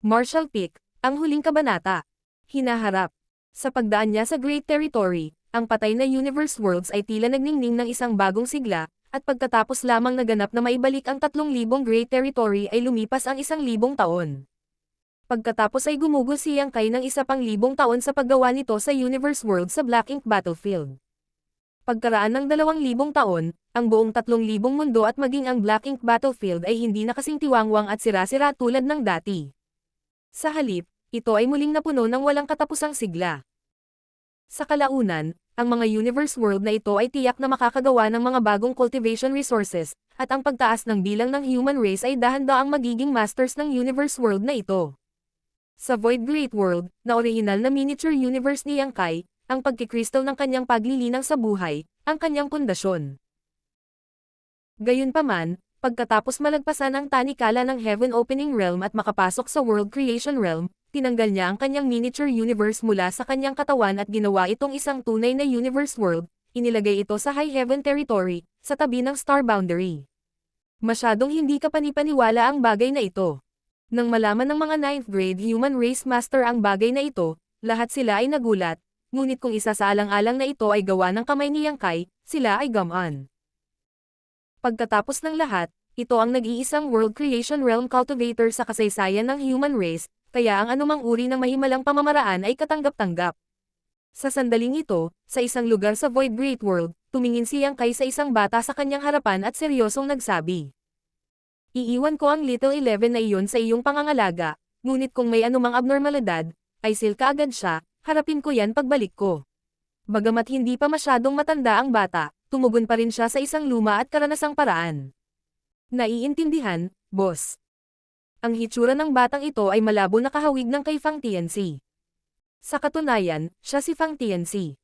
Marshall Peak, ang huling kabanata. Hinaharap. Sa pagdaan niya sa Great Territory, ang patay na Universe Worlds ay tila nagningning ng isang bagong sigla, at pagkatapos lamang naganap na maibalik ang 3,000 Great Territory ay lumipas ang 1,000 taon. Pagkatapos ay gumugol si Yang Kai ng isa pang 1,000 taon sa paggawa nito sa Universe World sa Black Ink Battlefield. Pagkaraan ng 2,000 taon, ang buong 3,000 mundo at maging ang Black Ink Battlefield ay hindi na kasing tiwangwang at sira-sira tulad ng dati. Sa halip, ito ay muling napuno ng walang katapusang sigla. Sa kalaunan, ang mga universe world na ito ay tiyak na makakagawa ng mga bagong cultivation resources, at ang pagtaas ng bilang ng human race ay dahan-daang magiging masters ng universe world na ito. Sa Void Great World, na orihinal na miniature universe ni Yang Kai, ang pagkikristal ng kanyang paglilinang sa buhay, ang kanyang pundasyon. Gayunpaman, pagkatapos malagpasan ang tanikala ng Heaven Opening Realm at makapasok sa World Creation Realm, tinanggal niya ang kanyang miniature universe mula sa kanyang katawan at ginawa itong isang tunay na universe world, inilagay ito sa High Heaven Territory, sa tabi ng Star Boundary. Masyadong hindi kapanipaniwala ang bagay na ito. Nang malaman ng mga 9th grade human race master ang bagay na ito, lahat sila ay nagulat, ngunit kung isa sa alang-alang na ito ay gawa ng kamay ni Yang Kai, sila ay gamaan. Pagkatapos ng lahat, ito ang nag-iisang World Creation Realm cultivator sa kasaysayan ng human race, kaya ang anumang uri ng mahimalang pamamaraan ay katanggap-tanggap. Sa sandaling ito, sa isang lugar sa Void Great World, tumingin si Yang Kai sa isang bata sa kanyang harapan at seryosong nagsabi. Iiwan ko ang Little 11 na iyon sa iyong pangangalaga, ngunit kung may anumang abnormalidad, ay silka agad siya, harapin ko yan pagbalik ko. Bagamat hindi pa masyadong matanda ang bata, tumugon pa rin siya sa isang luma at karanasang paraan. Naiintindihan, boss. Ang hitsura ng batang ito ay malabo na kahawig ng kay Fang Tianxi. Sa katunayan, siya si Fang Tianxi.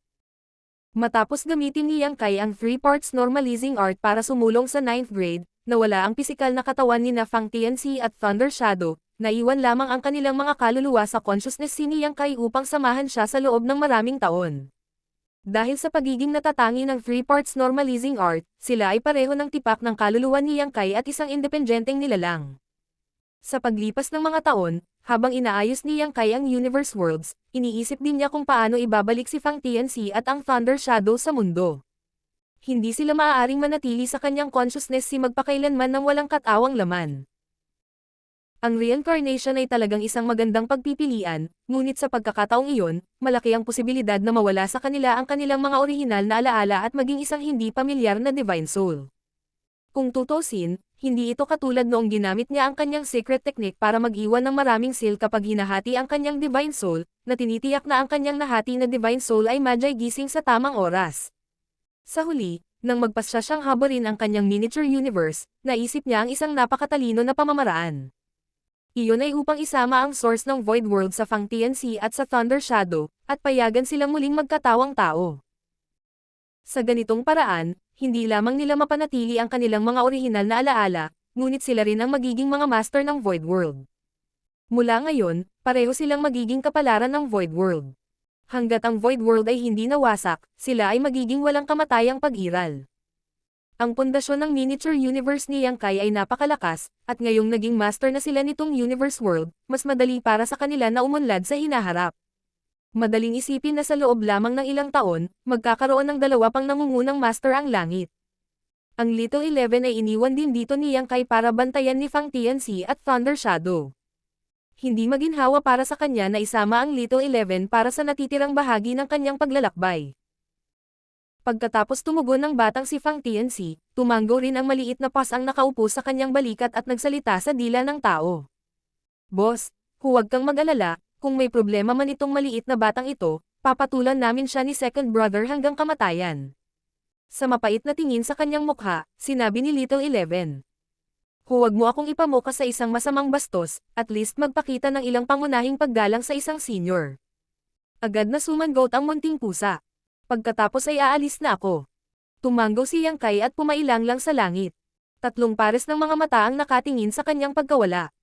Matapos gamitin ni Yang Kai ang 3 parts normalizing art para sumulong sa 9th grade, nawala ang pisikal na katawan ni Fang Tianxi at Thunder Shadow, naiwan lamang ang kanilang mga kaluluwa sa consciousness ni Yang Kai upang samahan siya sa loob ng maraming taon. Dahil sa pagiging natatangi ng 3 parts normalizing art, sila ay pareho ng tipak ng kaluluwa ni Yang Kai at isang independenteng nilalang. Sa paglipas ng mga taon, habang inaayos ni Yang Kai ang Universe Worlds, iniisip din niya kung paano ibabalik si Fang Tianxi at ang Thunder Shadow sa mundo. Hindi sila maaaring manatili sa kanyang consciousness si magpakailanman ng walang katawang laman. Ang reincarnation ay talagang isang magandang pagpipilian, ngunit sa pagkakataong iyon, malaki ang posibilidad na mawala sa kanila ang kanilang mga orihinal na alaala at maging isang hindi pamilyar na Divine Soul. Kung tutusin, hindi ito katulad noong ginamit niya ang kanyang secret technique para mag-iwan ng maraming seal kapag hinahati ang kanyang Divine Soul, na tinitiyak na ang kanyang nahati na Divine Soul ay madyay gising sa tamang oras. Sa huli, nang magpasya siyang habarin ang kanyang miniature universe, naisip niya ang isang napakatalino na pamamaraan. Iyon ay upang isama ang source ng Void World sa Fang Tianxi at sa Thunder Shadow, at payagan silang muling magkatawang tao. Sa ganitong paraan, hindi lamang nila mapanatili ang kanilang mga orihinal na alaala, ngunit sila rin ang magiging mga master ng Void World. Mula ngayon, pareho silang magiging kapalaran ng Void World. Hanggat ang Void World ay hindi nawasak, sila ay magiging walang kamatayang pag-iral. Ang pundasyon ng miniature universe ni Yang Kai ay napakalakas, at ngayong naging master na sila nitong universe world, mas madali para sa kanila na umunlad sa hinaharap. Madaling isipin na sa loob lamang ng ilang taon, magkakaroon ng 2 pang nangungunang master ang langit. Ang Little 11 ay iniwan din dito ni Yang Kai para bantayan ni Fang Tianxi at Thunder Shadow. Hindi maginhawa para sa kanya na isama ang Little 11 para sa natitirang bahagi ng kanyang paglalakbay. Pagkatapos tumugon ng batang si Fang Tianxi, tumanggo rin ang maliit na pas ang nakaupo sa kanyang balikat at nagsalita sa dila ng tao. Boss, huwag kang mag-alala, kung may problema man itong maliit na batang ito, papatulan namin siya ni second brother hanggang kamatayan. Sa mapait na tingin sa kanyang mukha, sinabi ni Little 11. Huwag mo akong ipamuka sa isang masamang bastos, at least magpakita ng ilang pangunahing paggalang sa isang senior. Agad na sumangot ang munting pusa. Pagkatapos ay aalis na ako. Tumanggo si Yang Kai at pumailang lang sa langit. 3 pares ng mga mata ang nakatingin sa kanyang pagkawala.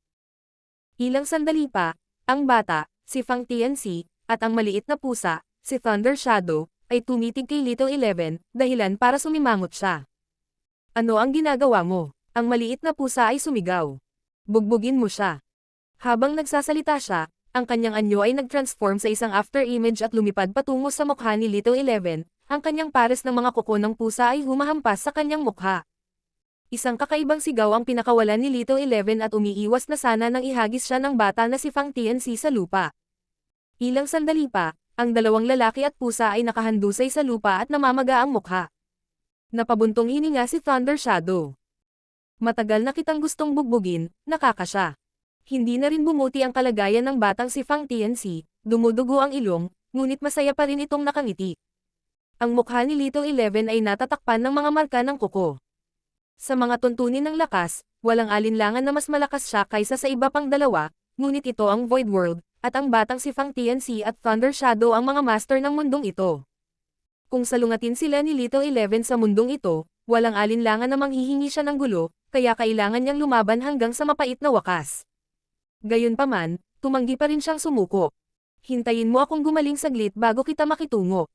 Ilang sandali pa, ang bata, si Fang Tianxi, at ang maliit na pusa, si Thunder Shadow, ay tumitig kay Little 11, dahilan para sumimangot siya. Ano ang ginagawa mo? Ang maliit na pusa ay sumigaw. Bugbugin mo siya. Habang nagsasalita siya, ang kanyang anyo ay nag-transform sa isang after-image at lumipad patungo sa mukha ni Little Eleven. Ang kanyang pares ng mga kuko ng pusa ay humahampas sa kanyang mukha. Isang kakaibang sigaw ang pinakawalan ni Little Eleven at umiiwas na sana nang ihagis siya ng bata na si Fang Tianxi sa lupa. Ilang sandali pa, ang dalawang lalaki at pusa ay nakahandusay sa lupa at namamaga ang mukha. Napabuntong hininga si Thunder Shadow. Matagal na kitang gustong bugbugin, nakakasya. Hindi na rin bumuti ang kalagayan ng batang si Fang Tianxi, dumudugo ang ilong, ngunit masaya pa rin itong nakangiti. Ang mukha ni Little Eleven ay natatakpan ng mga marka ng kuko. Sa mga tuntunin ng lakas, walang alinlangan na mas malakas siya kaysa sa iba pang dalawa, ngunit ito ang Void World, at ang batang si Fang Tianxi at Thunder Shadow ang mga master ng mundong ito. Kung salungatin sila ni Little Eleven sa mundong ito, walang alinlangan na manghihingi siya ng gulo, kaya kailangan niyang lumaban hanggang sa mapait na wakas. Gayunpaman, tumanggi pa rin siyang sumuko. Hintayin mo akong gumaling saglit bago kita makitungo.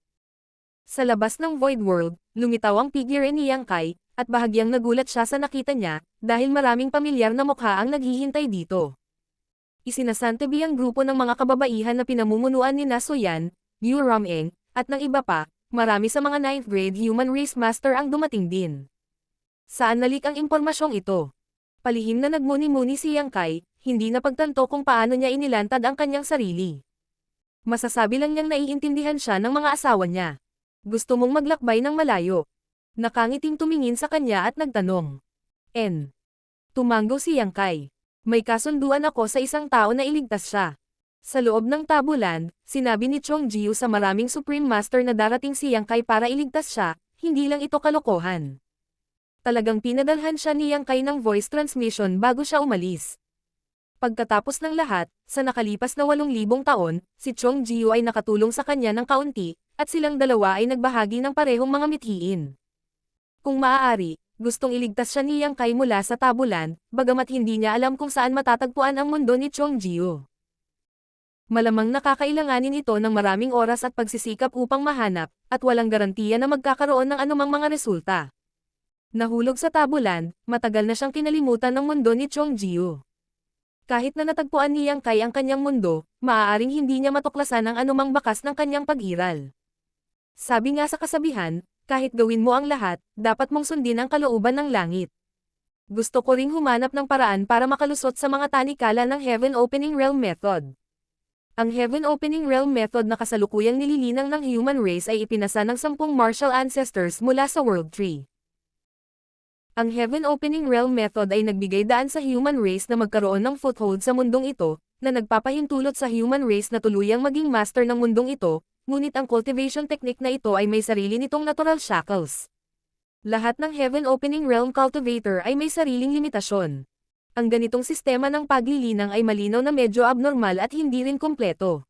Sa labas ng Void World, lumitaw ang figure ni Yang Kai, at bahagyang nagulat siya sa nakita niya, dahil maraming pamilyar na mukha ang naghihintay dito. Isinasantabi ang grupo ng mga kababaihan na pinamumunuan ni Na Soyan, Yu Rameng, at ng iba pa, marami sa mga 9th grade human race master ang dumating din. Saan nalik ang impormasyong ito? Palihim na nagmuni-muni si Yang Kai, hindi napagtanto kung paano niya inilantad ang kanyang sarili. Masasabi lang niyang naiintindihan siya ng mga asawa niya. Gusto mong maglakbay ng malayo. Nakangiting tumingin sa kanya at nagtanong. Tumango si Yang Kai. May kasunduan ako sa isang tao na iligtas siya. Sa loob ng tabulan, sinabi ni Chong Jiu sa maraming Supreme Master na darating si Yang Kai para iligtas siya, hindi lang ito kalokohan. Talagang pinadalhan siya ni Yang Kai ng voice transmission bago siya umalis. Pagkatapos ng lahat, sa nakalipas na 8,000 taon, si Chong Jiu ay nakatulong sa kanya ng kaunti, at silang dalawa ay nagbahagi ng parehong mga mithiin. Kung maaari, gustong iligtas siya ni Yang Kai mula sa tabulan, bagamat hindi niya alam kung saan matatagpuan ang mundo ni Chong Jiu. Malamang nakakailanganin ito ng maraming oras at pagsisikap upang mahanap, at walang garantiya na magkakaroon ng anumang mga resulta. Nahulog sa tabulan, matagal na siyang kinalimutan ng mundo ni Chong Jiu. Kahit na natagpuan ni Yang Kai ang kanyang mundo, maaaring hindi niya matuklasan ang anumang bakas ng kanyang pag-iral. Sabi nga sa kasabihan, kahit gawin mo ang lahat, dapat mong sundin ang kalooban ng langit. Gusto ko ring humanap ng paraan para makalusot sa mga tanikala ng Heaven Opening Realm Method. Ang Heaven Opening Realm Method na kasalukuyang nililinang ng human race ay ipinasa ng 10 martial ancestors mula sa World Tree. Ang Heaven Opening Realm Method ay nagbigay daan sa human race na magkaroon ng foothold sa mundong ito, na nagpapahintulot sa human race na tuluyang maging master ng mundong ito, ngunit ang cultivation technique na ito ay may sarili nitong natural shackles. Lahat ng Heaven Opening Realm Cultivator ay may sariling limitasyon. Ang ganitong sistema ng paglilinang ay malinaw na medyo abnormal at hindi rin kumpleto.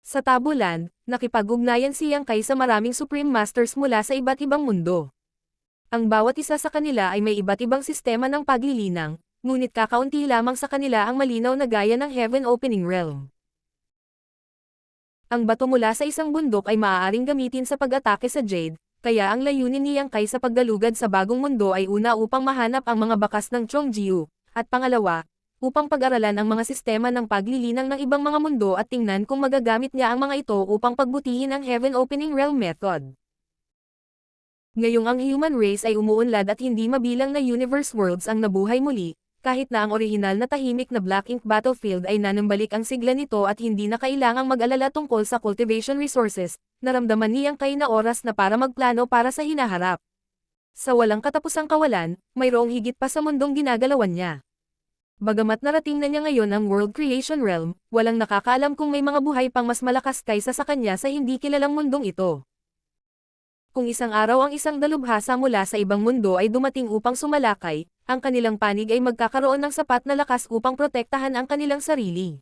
Sa tabulan, nakipag-ugnayan si Yang Kai sa maraming Supreme Masters mula sa iba't ibang mundo. Ang bawat isa sa kanila ay may iba't ibang sistema ng paglilinang, ngunit kakaunti lamang sa kanila ang malinaw na gaya ng Heaven Opening Realm. Ang bato mula sa isang bundok ay maaaring gamitin sa pag-atake sa Jade, kaya ang layunin ni Yang Kai sa paggalugad sa bagong mundo ay una upang mahanap ang mga bakas ng Chong Jiu, at pangalawa, upang pag-aralan ang mga sistema ng paglilinang ng ibang mga mundo at tingnan kung magagamit niya ang mga ito upang pagbutihin ang Heaven Opening Realm Method. Ngayong ang human race ay umuunlad at hindi mabilang na universe worlds ang nabuhay muli, kahit na ang orihinal na tahimik na Black Ink Battlefield ay nanambalik ang sigla nito at hindi na kailangang mag-alala tungkol sa cultivation resources, naramdaman ni Yang Kai na oras na para magplano para sa hinaharap. Sa walang katapusang kawalan, mayroong higit pa sa mundong ginagalawan niya. Bagamat narating na niya ngayon ang World Creation Realm, walang nakakaalam kung may mga buhay pang mas malakas kaysa sa kanya sa hindi kilalang mundong ito. Kung isang araw ang isang dalubhasa mula sa ibang mundo ay dumating upang sumalakay, ang kanilang panig ay magkakaroon ng sapat na lakas upang protektahan ang kanilang sarili.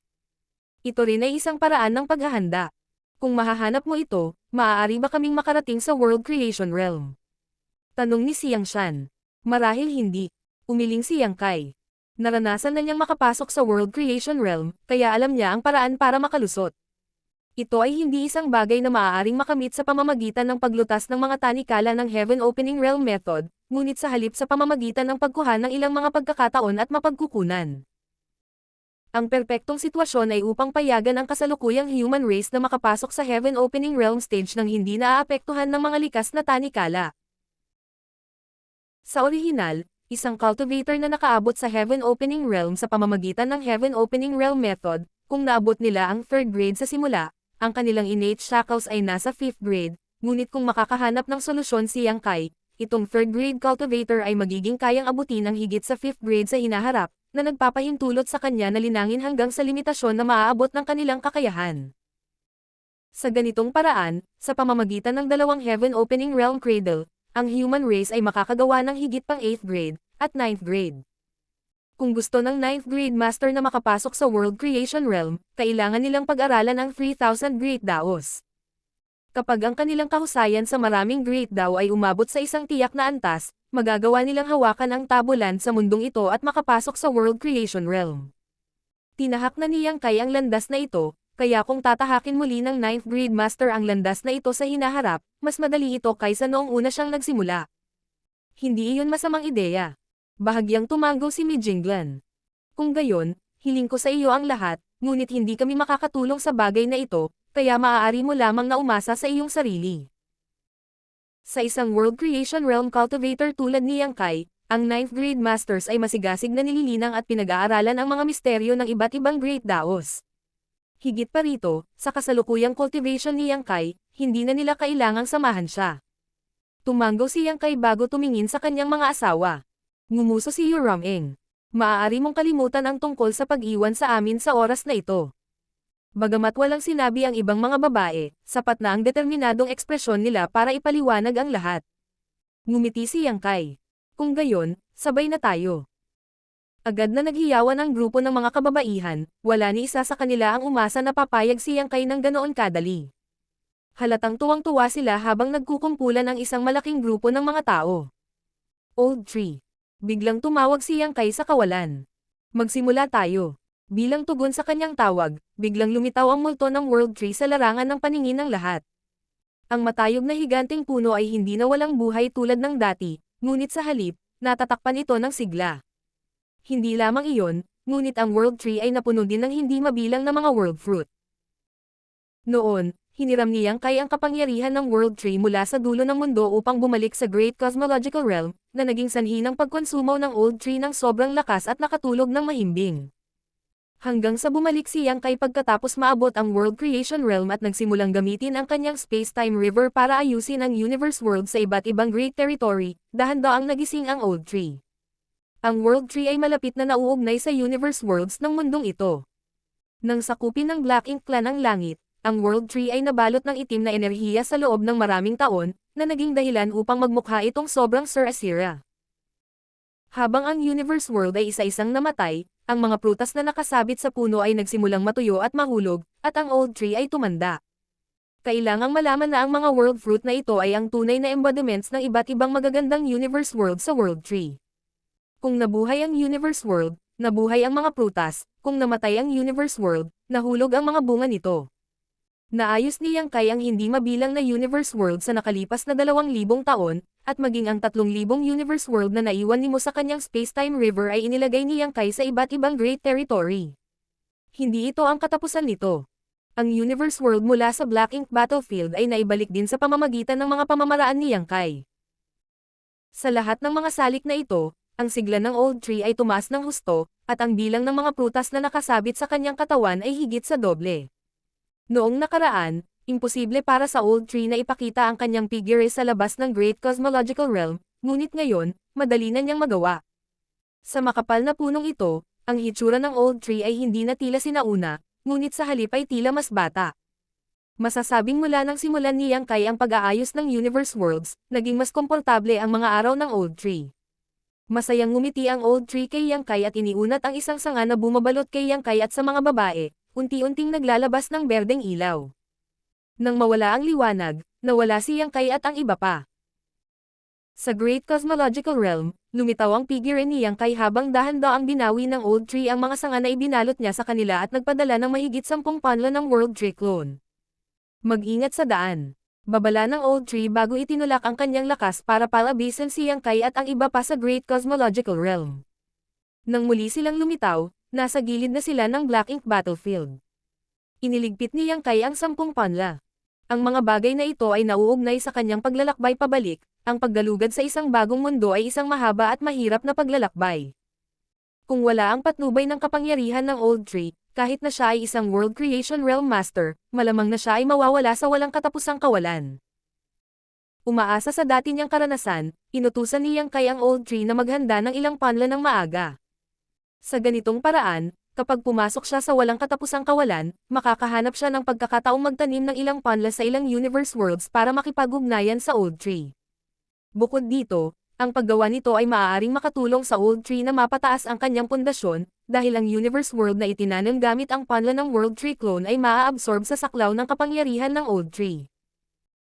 Ito rin ay isang paraan ng paghahanda. Kung mahahanap mo ito, maaari ba kaming makarating sa World Creation Realm? Tanong ni Xiang Shan. Marahil hindi. Umiling si Yang Kai. Naranasan na niyang makapasok sa World Creation Realm, kaya alam niya ang paraan para makalusot. Ito ay hindi isang bagay na maaaring makamit sa pamamagitan ng paglutas ng mga tanikala ng Heaven Opening Realm Method, ngunit sa halip sa pamamagitan ng pagkuha ng ilang mga pagkakataon at mapagkukunan. Ang perpektong sitwasyon ay upang payagan ang kasalukuyang human race na makapasok sa Heaven Opening Realm stage nang hindi naaapektuhan ng mga likas na tanikala. Sa orihinal, isang cultivator na nakaabot sa Heaven Opening Realm sa pamamagitan ng Heaven Opening Realm Method, kung naabot nila ang 3rd grade sa simula, ang kanilang innate shackles ay nasa 5th grade, ngunit kung makakahanap ng solusyon si Yang Kai, itong 3rd grade cultivator ay magiging kayang abutin ang higit sa 5th grade sa hinaharap, na nagpapahintulot sa kanya na linangin hanggang sa limitasyon na maaabot ng kanilang kakayahan. Sa ganitong paraan, sa pamamagitan ng dalawang Heaven Opening Realm Cradle, ang human race ay makakagawa ng higit pang 8th grade, at 9th grade. Kung gusto ng 9th grade master na makapasok sa World Creation Realm, kailangan nilang pag-aralan ang 3,000 Great Daos. Kapag ang kanilang kahusayan sa maraming Great Dao ay umabot sa isang tiyak na antas, magagawa nilang hawakan ang tabulan sa mundong ito at makapasok sa World Creation Realm. Tinahak na niyang Kai ang landas na ito, kaya kung tatahakin muli ng 9th grade master ang landas na ito sa hinaharap, mas madali ito kaysa noong una siyang nagsimula. Hindi iyon masamang ideya. Bahagyang tumango si Mi Jinglan. Kung gayon, hiling ko sa iyo ang lahat, ngunit hindi kami makakatulong sa bagay na ito, kaya maaari mo lamang na umasa sa iyong sarili. Sa isang World Creation Realm cultivator tulad ni Yang Kai, ang 9th grade masters ay masigasig na nililinang at pinag-aaralan ang mga misteryo ng iba't ibang Great Daos. Higit pa rito, sa kasalukuyang cultivation ni Yang Kai, hindi na nila kailangang samahan siya. Tumango si Yang Kai bago tumingin sa kanyang mga asawa. Ngumuso si Yu Rameng. Maaari mong kalimutan ang tungkol sa pag-iwan sa amin sa oras na ito. Bagamat walang sinabi ang ibang mga babae, sapat na ang determinadong ekspresyon nila para ipaliwanag ang lahat. Ngumiti si Yang Kai. Kung gayon, sabay na tayo. Agad na naghiyawan ang grupo ng mga kababaihan, wala ni isa sa kanila ang umasa na papayag si Yang Kai ng ganoon kadali. Halatang tuwang-tuwa sila habang nagkukumpulan ang isang malaking grupo ng mga tao. Old Tree. Biglang tumawag si Yang Kai sa kawalan. Magsimula tayo. Bilang tugon sa kanyang tawag, biglang lumitaw ang multo ng World Tree sa larangan ng paningin ng lahat. Ang matayog na higanting puno ay hindi na walang buhay tulad ng dati, ngunit sa halip, natatakpan ito ng sigla. Hindi lamang iyon, ngunit ang World Tree ay napuno din ng hindi mabilang na mga World Fruit. Noon, hiniram ni Yang Kai ang kapangyarihan ng World Tree mula sa dulo ng mundo upang bumalik sa Great Cosmological Realm, na naging sanhi ng pagkonsumo ng Old Tree ng sobrang lakas at nakatulog ng mahimbing. Hanggang sa bumalik si Yang Kai pagkatapos maabot ang World Creation Realm at nagsimulang gamitin ang kanyang Space-Time River para ayusin ang Universe World sa iba't ibang Great Territory, dahan-daang nagising ang Old Tree. Ang World Tree ay malapit na nauugnay sa Universe Worlds ng mundong ito. Nang sakupin ng Black Ink Clan ang langit, ang World Tree ay nabalot ng itim na enerhiya sa loob ng maraming taon, na naging dahilan upang magmukha itong sobrang Sir Asira. Habang ang Universe World ay isa-isang namatay, ang mga prutas na nakasabit sa puno ay nagsimulang matuyo at mahulog, at ang Old Tree ay tumanda. Kailangang malaman na ang mga World Fruit na ito ay ang tunay na embodiments ng iba't ibang magagandang Universe World sa World Tree. Kung nabuhay ang Universe World, nabuhay ang mga prutas, kung namatay ang Universe World, nahulog ang mga bunga nito. Naayos ni Yang Kai ang hindi mabilang na Universe World sa nakalipas na 2,000 taon, at maging ang 3,000 Universe World na naiwan nimo sa kanyang Space-Time River ay inilagay ni Yang Kai sa iba't ibang Great Territory. Hindi ito ang katapusan nito. Ang Universe World mula sa Black Ink Battlefield ay naibalik din sa pamamagitan ng mga pamamaraan ni Yang Kai. Sa lahat ng mga salik na ito, ang sigla ng Old Tree ay tumaas ng husto, at ang bilang ng mga prutas na nakasabit sa kanyang katawan ay higit sa doble. Noong nakaraan, imposible para sa Old Tree na ipakita ang kanyang figure sa labas ng Great Cosmological Realm, ngunit ngayon, madali na niyang magawa. Sa makapal na punong ito, ang hitsura ng Old Tree ay hindi na tila sinauna, ngunit sa halip ay tila mas bata. Masasabing mula nang simulan ni Yang Kai ang pag-aayos ng Universe Worlds, naging mas komportable ang mga araw ng Old Tree. Masayang ngumiti ang Old Tree kay Yang Kai at iniunat ang isang sanga na bumabalot kay Yang Kai at sa mga babae, unti-unting naglalabas ng berdeng ilaw. Nang mawala ang liwanag, nawala si Yang Kai at ang iba pa. Sa Great Cosmological Realm, lumitaw ang figure ni Yang Kai habang dahan-daang binawi ng Old Tree ang mga sanga na ibinalot niya sa kanila at nagpadala ng mahigit 10 panlo ng World Tree clone. Mag-ingat sa daan. Babala ng Old Tree bago itinulak ang kanyang lakas para palabisan si Yang Kai at ang iba pa sa Great Cosmological Realm. Nang muli silang lumitaw, Nasa gilid na sila ng Black Ink Battlefield. Iniligpit ni Yang Kai ang 10 panla. Ang mga bagay na ito ay nauugnay sa kanyang paglalakbay pabalik. Ang paggalugad sa isang bagong mundo ay isang mahaba at mahirap na paglalakbay. Kung wala ang patnubay ng kapangyarihan ng Old Tree, kahit na siya ay isang World Creation Realm Master, malamang na siya ay mawawala sa walang katapusang kawalan. Umaasa sa dati niyang karanasan, inutusan ni Yang Kai ang Old Tree na maghanda ng ilang panla ng maaga. Sa ganitong paraan, kapag pumasok siya sa walang katapusang kawalan, makakahanap siya ng pagkakataong magtanim ng ilang panla sa ilang universe worlds para makipag-ugnayan sa Old Tree. Bukod dito, ang paggawa nito ay maaaring makatulong sa Old Tree na mapataas ang kanyang pundasyon, dahil ang universe world na itinanim gamit ang panla ng World Tree clone ay maa-absorb sa saklaw ng kapangyarihan ng Old Tree.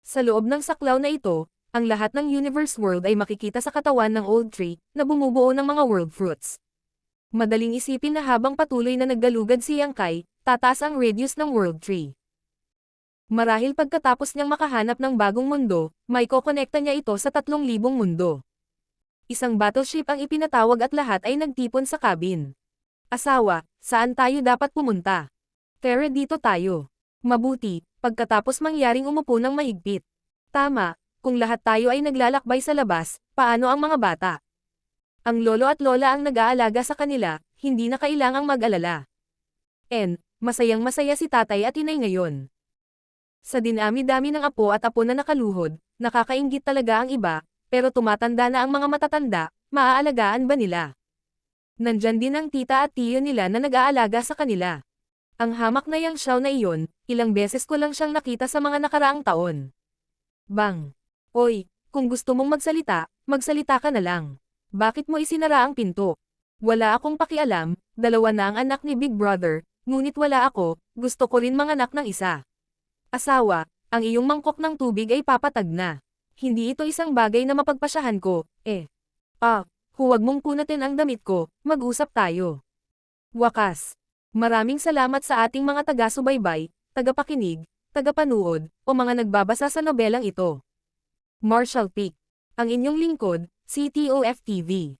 Sa loob ng saklaw na ito, ang lahat ng universe world ay makikita sa katawan ng Old Tree, na bumubuo ng mga world fruits. Madaling isipin na habang patuloy na naggalugad si Yang Kai, tataas ang radius ng World Tree. Marahil pagkatapos niyang makahanap ng bagong mundo, may kokonekta niya ito sa 3,000 mundo. Isang battleship ang ipinatawag at lahat ay nagtipon sa cabin. Asawa, saan tayo dapat pumunta? Tara, dito tayo. Mabuti, pagkatapos mangyaring umupo ng mahigpit. Tama, kung lahat tayo ay naglalakbay sa labas, paano ang mga bata? Ang lolo at lola ang nag-aalaga sa kanila, hindi na kailangang mag-alala. Masayang masaya si tatay at inay ngayon. Sa dinami-dami ng apo at apo na nakaluhod, nakakainggit talaga ang iba, pero tumatanda na ang mga matatanda, maaalagaan ba nila? Nandyan din ang tita at tiyo nila na nag-aalaga sa kanila. Ang hamak na yang Xiao na iyon, ilang beses ko lang siyang nakita sa mga nakaraang taon. Bang! Oy, kung gusto mong magsalita ka na lang. Bakit mo isinara ang pinto? Wala akong pakialam, 2 na ang anak ni Big Brother, ngunit wala ako, gusto ko rin manganak ng isa. Asawa, ang iyong mangkok ng tubig ay papatag na. Hindi ito isang bagay na mapagpasyahan ko, huwag mong punatin ang damit ko, mag-usap tayo. Wakas. Maraming salamat sa ating mga taga-subaybay, tagapakinig, tagapanood, o mga nagbabasa sa nobelang ito. Marshall Peak. Ang inyong lingkod, CTOF TV.